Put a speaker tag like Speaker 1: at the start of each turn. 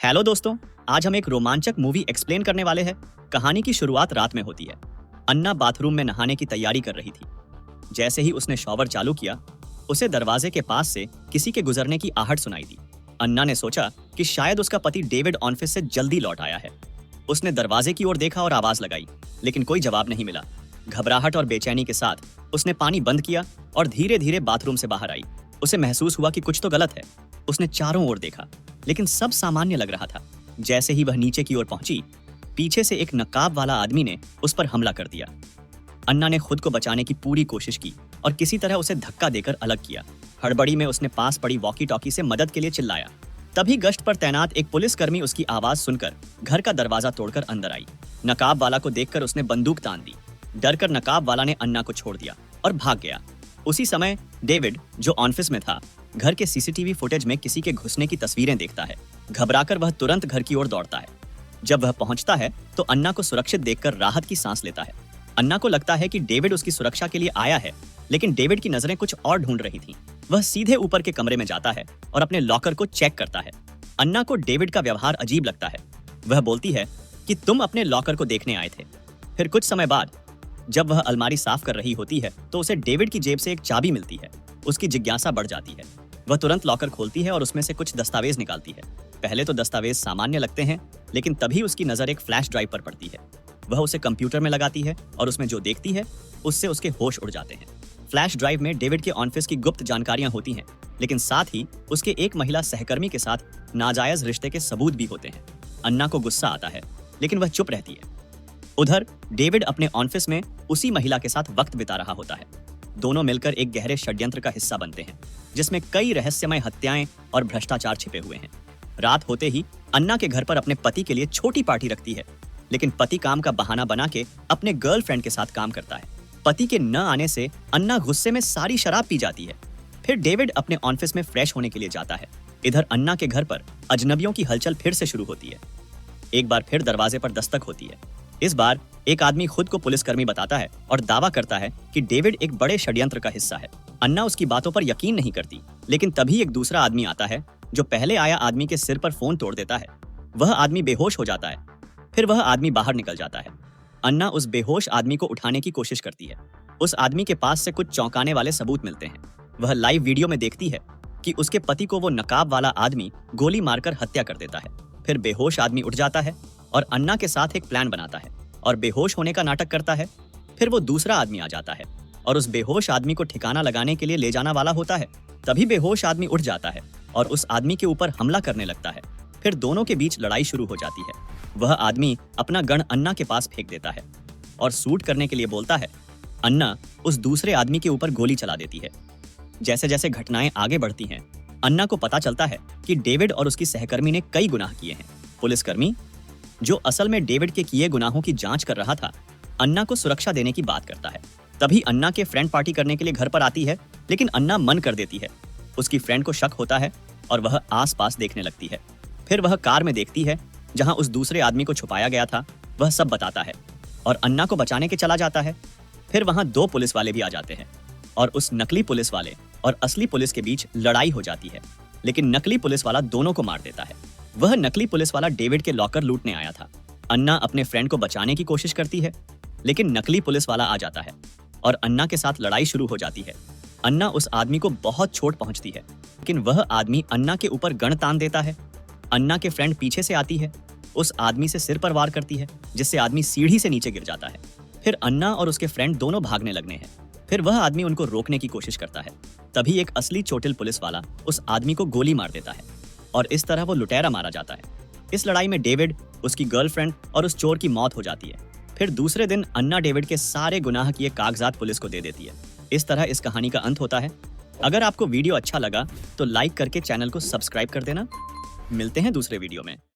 Speaker 1: Hello दोस्तों, आज हम एक रोमांचक मूवी एक्सप्लेन करने वाले हैं। कहानी की शुरुआत रात में होती है। अन्ना बाथरूम में नहाने की तैयारी कर रही थी। जैसे ही उसने शॉवर चालू किया, उसे दरवाजे के पास से किसी के गुजरने की आहट सुनाई दी। अन्ना ने सोचा कि शायद उसका पति डेविड ऑफिस से जल्दी लौट आया है। उसने दरवाजे की ओर देखा और आवाज लगाई, लेकिन कोई जवाब नहीं मिला। घबराहट और बेचैनी के साथ उसने पानी बंद किया और धीरे धीरे बाथरूम से बाहर आई। उसे महसूस हुआ कि कुछ तो गलत है। उसने चारों ओर देखा, लेकिन सब सामान्य लग रहा था। जैसे ही वह नीचे की ओर पहुंची, पीछे से एक नकाब वाला आदमी ने उस पर हमला कर दिया। अन्ना ने खुद को बचाने की पूरी कोशिश की और किसी तरह उसे धक्का देकर अलग किया। हड़बड़ी में उसने पास पड़ी वॉकी टॉकी से मदद के लिए चिल्लाया। तभी गश्त पर तैनात एक पुलिसकर्मी उसकी आवाज सुनकर घर का दरवाजा तोड़कर अंदर आई। नकाब वाला को देखकर उसने बंदूक तान दी। डरकर नकाब वाला ने अन्ना को छोड़ दिया और भाग गया। उसी समय डेविड, जो ऑफिस में था, घर के सीसीटीवी फुटेज में किसी के घुसने की तस्वीरें देखता है। घबराकर वह तुरंत घर की ओर दौड़ता है। जब वह पहुंचता है तो अन्ना को सुरक्षित देखकर राहत की सांस लेता है। अन्ना को लगता है कि डेविड उसकी सुरक्षा के लिए आया है, लेकिन डेविड की नजरें कुछ और ढूंढ रही थीं। वह सीधे ऊपर के कमरे में जाता है और अपने लॉकर को चेक करता है। अन्ना को डेविड का व्यवहार अजीब लगता है। वह बोलती है कि तुम अपने लॉकर को देखने आए थे। फिर कुछ समय बाद जब वह अलमारी साफ कर रही होती है तो उसे डेविड की जेब से एक चाबी मिलती है। उसकी जिज्ञासा बढ़ जाती है। वह तुरंत लॉकर खोलती है और उसमें से कुछ दस्तावेज निकालती है। पहले तो दस्तावेज सामान्य लगते हैं, लेकिन तभी उसकी नजर एक फ्लैश ड्राइव पर पड़ती है। वह उसे कंप्यूटर में लगाती है और उसमें जो देखती है उससे उसके होश उड़ जाते हैं। फ्लैश ड्राइव में डेविड के ऑफिस की गुप्त जानकारियां होती हैं, लेकिन साथ ही उसके एक महिला सहकर्मी के साथ नाजायज रिश्ते के सबूत भी होते हैं। अन्ना को गुस्सा आता है, लेकिन वह चुप रहती है। उधर डेविड अपने ऑफिस में उसी महिला के साथ वक्त बिता रहा होता है। दोनों मिलकर एक गहरे षड्यंत्र का हिस्सा बनते हैं, जिसमें कई रहस्यमय हत्याएं और भ्रष्टाचार छिपे हुए हैं। रात होते ही अन्ना के घर पर अपने पति के लिए छोटी पार्टी रखती है, लेकिन पति काम का बहाना बना के अपने गर्लफ्रेंड के साथ काम करता है। पति के न आने से अन्ना गुस्से में सारी शराब पी जाती है। फिर डेविड अपने ऑफिस में फ्रेश होने के लिए जाता है। इधर अन्ना के घर पर अजनबियों की हलचल फिर से शुरू होती है। एक बार फिर दरवाजे पर दस्तक होती है। इस बार एक आदमी खुद को पुलिसकर्मी बताता है और दावा करता है कि डेविड एक बड़े षड्यंत्र का हिस्सा है। अन्ना उसकी बातों पर यकीन नहीं करती, लेकिन तभी एक दूसरा आदमी आता है जो पहले आया आदमी के सिर पर फोन तोड़ देता है। वह आदमी बेहोश हो जाता है। फिर वह आदमी बाहर निकल जाता है। अन्ना उस बेहोश आदमी को उठाने की कोशिश करती है। उस आदमी के पास से कुछ चौंकाने वाले सबूत मिलते हैं। वह लाइव वीडियो में देखती है कि उसके पति को वो नकाब वाला आदमी गोली मारकर हत्या कर देता है। फिर बेहोश आदमी उठ जाता है और अन्ना के साथ एक प्लान बनाता है और बेहोश होने का नाटक करता है। फिर वो दूसरा आदमी आ जाता है और उस बेहोश आदमी को ठिकाना लगाने के लिए ले जाना वाला होता है। तभी बेहोश आदमी उठ जाता है और उस आदमी के ऊपर हमला करने लगता है। फिर दोनों के बीच लड़ाई शुरू हो जाती है। वह आदमी अपना गन अन्ना के पास फेंक देता है और शूट करने के लिए बोलता है। अन्ना उस दूसरे आदमी के ऊपर गोली चला देती है। जैसे जैसे घटनाएं आगे बढ़ती हैं, अन्ना को पता चलता है कि डेविड और उसकी सहकर्मी ने कई गुनाह किए हैं। पुलिसकर्मी, जो असल में डेविड के किए गुनाहों की जांच कर रहा था, अन्ना को सुरक्षा देने की बात करता है। तभी अन्ना के फ्रेंड पार्टी करने के लिए घर पर आती है, लेकिन अन्ना मन कर देती है। उसकी फ्रेंड को शक होता है और वह आसपास देखने लगती है। फिर वह कार में देखती है जहां उस दूसरे आदमी को छुपाया गया था। वह सब बताता है और अन्ना को बचाने के चला जाता है। फिर वहां दो पुलिस वाले भी आ जाते हैं और उस नकली पुलिस वाले और असली पुलिस के बीच लड़ाई हो जाती है, लेकिन नकली पुलिस वाला दोनों को मार देता है। वह नकली पुलिस वाला डेविड के लॉकर लूटने आया था। अन्ना अपने फ्रेंड को बचाने की कोशिश करती है, लेकिन नकली पुलिस वाला आ जाता है और अन्ना के साथ लड़ाई शुरू हो जाती है। अन्ना उस आदमी को बहुत चोट पहुंचती है, लेकिन वह आदमी अन्ना के ऊपर गन तान देता है। अन्ना के फ्रेंड पीछे से आती है, उस आदमी से सिर पर वार करती है, जिससे आदमी सीढ़ी से नीचे गिर जाता है। फिर अन्ना और उसके फ्रेंड दोनों भागने लगने हैं। फिर वह आदमी उनको रोकने की कोशिश करता है। तभी एक असली चोटिल पुलिस वाला उस आदमी को गोली मार देता है और इस तरह वो लुटेरा मारा जाता है। इस लड़ाई में डेविड, उसकी गर्लफ्रेंड और उस चोर की मौत हो जाती है। फिर दूसरे दिन अन्ना डेविड के सारे गुनाह किए कागजात पुलिस को दे देती है। इस तरह इस कहानी का अंत होता है। अगर आपको वीडियो अच्छा लगा तो लाइक करके चैनल को सब्सक्राइब कर देना। मिलते हैं दूसरे वीडियो में।